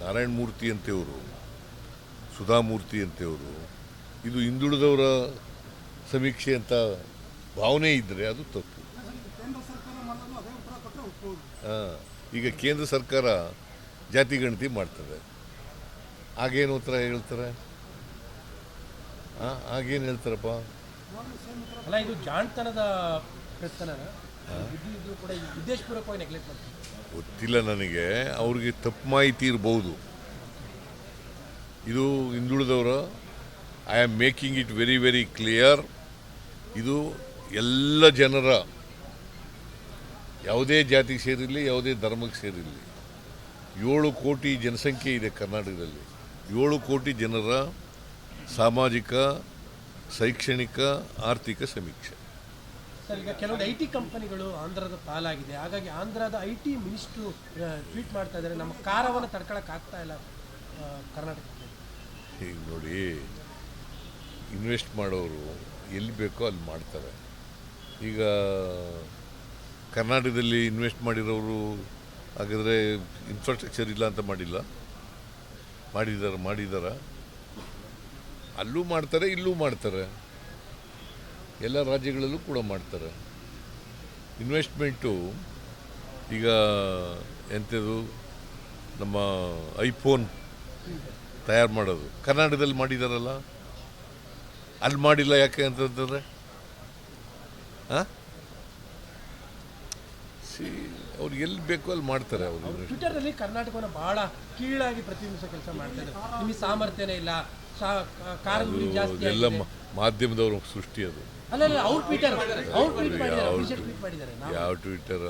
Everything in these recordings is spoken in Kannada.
ನಾರಾಯಣ ಮೂರ್ತಿ ಅಂತೆಯವರು, ಸುಧಾಮೂರ್ತಿ ಅಂತೆಯವರು, ಇದು ಹಿಂದುಳಿದವರ ಸಮೀಕ್ಷೆ ಅಂತ ಭಾವನೆ ಇದ್ದರೆ ಅದು ತಪ್ಪು. ಈಗ ಕೇಂದ್ರ ಸರ್ಕಾರ ಜಾತಿ ಗಣತಿ ಮಾಡ್ತದೆ, ಆಗೇನು ಉತ್ತರ ಹೇಳ್ತಾರೆ? ಆಗೇನು ಹೇಳ್ತಾರಪ್ಪ? ಅಲ್ಲ, ಇದು ಜಾಣತನದ ಪ್ರಶ್ನೆ ಕೂಡ ಉದ್ದೇಶಪೂರ್ವಕವಾಗಿ ನೆಗ್ಲೆಕ್ಟ್ ಮಾಡ್ತಾರೆ. ಗೊತ್ತಿಲ್ಲ ನನಗೆ, ಅವ್ರಿಗೆ ತಪ್ಪು ಮಾಹಿತಿ ಇರಬಹುದು. ಇದು ಹಿಂದುಳಿದವರ, I am making it very very clear. ಇದು ಎಲ್ಲ ಜನರ, ಯಾವುದೇ ಜಾತಿಗೆ ಸೇರಿರಲಿ, ಯಾವುದೇ ಧರ್ಮಕ್ಕೆ ಸೇರಿರಲಿ, 7 ಕೋಟಿ ಜನಸಂಖ್ಯೆ ಇದೆ ಕರ್ನಾಟಕದಲ್ಲಿ. 7 ಕೋಟಿ ಜನರ ಸಾಮಾಜಿಕ, ಶೈಕ್ಷಣಿಕ, ಆರ್ಥಿಕ ಸಮೀಕ್ಷೆ. ಸರ್, ಈಗ ಕೆಲವೊಂದು IT ಕಂಪನಿಗಳು ಆಂಧ್ರದ ಪಾಲಾಗಿದೆ. ಹಾಗಾಗಿ ಆಂಧ್ರದ IT ಮಿನಿಸ್ಟ್ರು ಟ್ವೀಟ್ ಮಾಡ್ತಾ ಇದ್ದಾರೆ, ನಮ್ಮ ಕಾರವನ್ನು ತಡ್ಕೊಳಕ್ಕಾಗ್ತಾ ಇಲ್ಲ ಕರ್ನಾಟಕಕ್ಕೆ. ಈಗ ನೋಡಿ, ಇನ್ವೆಸ್ಟ್ ಮಾಡೋರು ಎಲ್ಲಿ ಬೇಕೋ ಅಲ್ಲಿ ಮಾಡ್ತಾರೆ. ಈಗ ಕರ್ನಾಟಕದಲ್ಲಿ ಇನ್ವೆಸ್ಟ್ ಮಾಡಿರೋರು ಹಾಗಾದರೆ ಇನ್ಫ್ರಾಸ್ಟ್ರಕ್ಚರ್ ಇಲ್ಲ ಅಂತ ಮಾಡಿದಾರ ಅಲ್ಲೂ ಮಾಡ್ತಾರೆ, ಇಲ್ಲೂ ಮಾಡ್ತಾರೆ, ಎಲ್ಲ ರಾಜ್ಯಗಳಲ್ಲೂ ಕೂಡ ಮಾಡ್ತಾರೆ. ಇನ್ವೆಸ್ಟ್ಮೆಂಟು ಈಗ ಎಂಥದ್ದು, ನಮ್ಮ ಐಫೋನ್ ತಯಾರು ಮಾಡೋದು ಕರ್ನಾಟಕದಲ್ಲಿ ಮಾಡಿದಾರಲ್ಲ, ಅಲ್ಲಿ ಮಾಡಿಲ್ಲ ಯಾಕೆ ಅಂತಂದರೆ ಅವ್ರಿಗೆ ಎಲ್ಲಿ ಬೇಕೋ ಅಲ್ಲಿ ಮಾಡ್ತಾರೆ. ಅವರು ಟ್ವಿಟರ್ನಲ್ಲಿ ಕರ್ನಾಟಕವನ್ನು ಬಹಳ ಕೀಳಾಗಿ ಪ್ರತಿಬಿಂಬಿಸೋ ಕೆಲಸ ಮಾಡ್ತಾ ಇದ್ದಾರೆ. ನಿಮಗೆ ಸಾಮರ್ಥ್ಯನೇ ಇಲ್ಲ, ಜಾಸ್ತಿ ಎಲ್ಲ ಮಾಧ್ಯಮದವ್ರ ಸೃಷ್ಟಿ ಅದು. ಯಾವ ಟ್ವಿಟರ್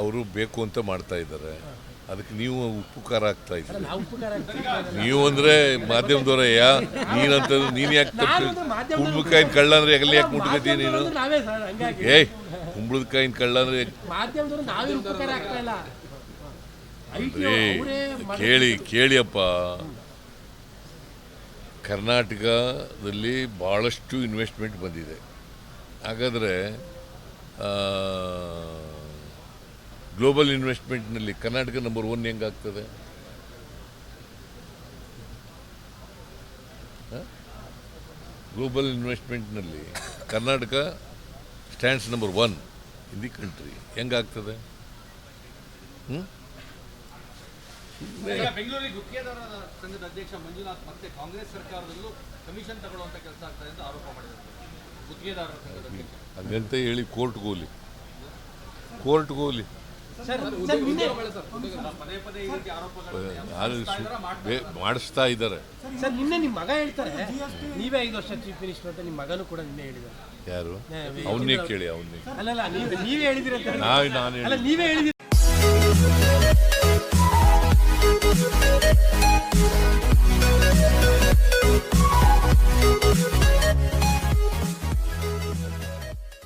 ಅವರು ಬೇಕು ಅಂತ ಮಾಡ್ತಾ ಇದ್ದಾರೆ, ಅದಕ್ಕೆ ನೀವು ಉಪ್ಪು ಖಾರ ಹಾಕ್ತಾ ಇದ್ದೀರಿ. ನೀವು ಅಂದರೆ ಮಾಧ್ಯಮದವರ ನೀನಂತ ನೀನು ಯಾಕೆ ಕುಂಬಳಕಾಯಿನ ಕಳ್ಳ ಅಂದ್ರೆ ಎಲ್ಲಿ ಯಾಕೆ ಮುಟ್ಕತ್ತೀಯ ನೀನು? ಕುಂಬಳಕಾಯಿನ ಕಳ್ಳ ಅಂದ್ರೆ ಕೇಳಿಯಪ್ಪ, ಕರ್ನಾಟಕದಲ್ಲಿ ಭಾಳಷ್ಟು ಇನ್ವೆಸ್ಟ್ಮೆಂಟ್ ಬಂದಿದೆ. ಹಾಗಾದರೆ ಗ್ಲೋಬಲ್ ಇನ್ವೆಸ್ಟ್ಮೆಂಟ್ನಲ್ಲಿ ಕರ್ನಾಟಕ ನಂಬರ್ 1 ಹೆಂಗಾಗ್ತದೆ? ಗ್ಲೋಬಲ್ ಇನ್ವೆಸ್ಟ್ಮೆಂಟ್ನಲ್ಲಿ Karnataka stands number 1 in the country, ಹೆಂಗಾಗ್ತದೆ? ಬೆಂಗಳೂರಿಗೆ ಗುತ್ತಿಗೆದಾರರ ಸಂಘದ ಅಧ್ಯಕ್ಷ ಮಂಜುನಾಥ್ ಮತ್ತೆ ಕಾಂಗ್ರೆಸ್ ಸರ್ಕಾರದಲ್ಲೂ ಕಮಿಷನ್ ತಗೊಳ್ಳುವಂತ ಕೆಲಸ ಆಗ್ತದೆ ಎಂದು ಆರೋಪ ಮಾಡಿದ್ದಾರೆ. ಗುತ್ತಿಗೆದಾರರ ಸಂಘದ ಅಧ್ಯಕ್ಷ ಹಂಗಂತ ಹೇಳಿ ಕೋರ್ಟ್ಗೆ ಹೋಗ್ಲಿ. ಮಾಡಿಸ್ತಾ ಇದ್ದಾರೆ. ಸರ್, ನಿನ್ನೆ ನಿಮ್ಮ ಮಗ ಹೇಳ್ತಾರೆ ನೀವೇ 5 ವರ್ಷ ಚೀಫ್ ಮಿನಿಸ್ಟರ್ ಅಂತ. ನಿಮ್ಮ ಮಗನೂ ಕೂಡ ನಿನ್ನೆ ಹೇಳಿದ್ದಾರೆ. ಯಾರು? ಅವನ್ನೇ ಕೇಳಿ, ಅವನ್ನೇ. ಅಲ್ಲ, ನೀವೇ ಹೇಳಿದಿರ. ನಾನು ನೀವೇ ಹೇಳಿದಿರ.